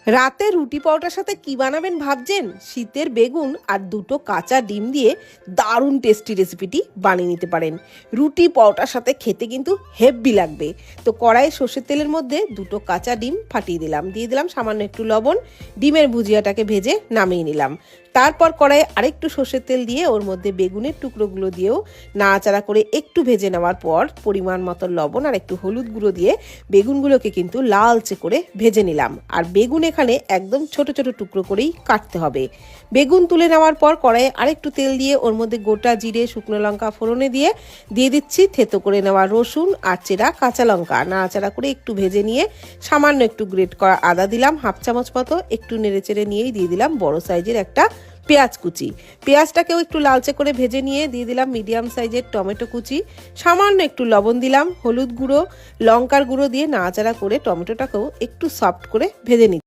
রাতে রুটি পরোটার সাথে কি বানাবেন ভাবছেন? শীতের বেগুন আর দুটো কাঁচা ডিম দিয়ে দারুণ টেস্টি রেসিপিটি বানিয়ে নিতে পারেন। রুটি পরোটার সাথে খেতে কিন্তু হেভি লাগবে। তো কড়াইয়ে সর্ষের তেলের মধ্যে দুটো কাঁচা ডিম ফাটিয়ে দিলাম, দিয়ে দিলাম সামান্য একটু লবণ, ডিমের ভুজিয়াটাকে ভেজে নামিয়ে নিলাম। তারপর কড়াইয়ে আরেকটু সর্ষের তেল দিয়ে ওর মধ্যে বেগুনের টুকরোগুলো দিয়েও নাড়াচাড়া করে একটু ভেজে নেওয়ার পর পরিমাণ মতো লবণ আর একটু হলুদ গুঁড়ো দিয়ে বেগুনগুলোকে কিন্তু লালচে করে ভেজে নিলাম। আর বেগুন এখানে একদম ছোট ছোট টুকরো করেই কাটতে হবে। বেগুন তুলে নেওয়ার পর কড়াইয়ে আরেকটু তেল দিয়ে ওর মধ্যে গোটা জিরে, শুকনো লঙ্কা ফোড়নে দিয়ে দিচ্ছি থেতো করে নেওয়া রসুন আর চেরা কাঁচা লঙ্কা। নাড়াচাড়া করে একটু ভেজে নিয়ে সামান্য একটু গ্রেট করা আদা দিলাম, হাফ চামচ মতো। একটু নেড়েচেড়ে নিয়েই দিয়ে দিলাম বড় সাইজের একটা পেঁয়াজ কুচি। পেঁয়াজটাকেও একটু লালচে করে ভেজে নিয়ে দিয়ে দিলাম মিডিয়াম সাইজের টমেটো কুচি। সামান্য একটু লবণ দিলাম, হলুদ গুঁড়ো, লঙ্কার গুঁড়ো দিয়ে নাড়াচাড়া করে টমেটোটাকেও একটু সফট করে ভেজে নিচ্ছি।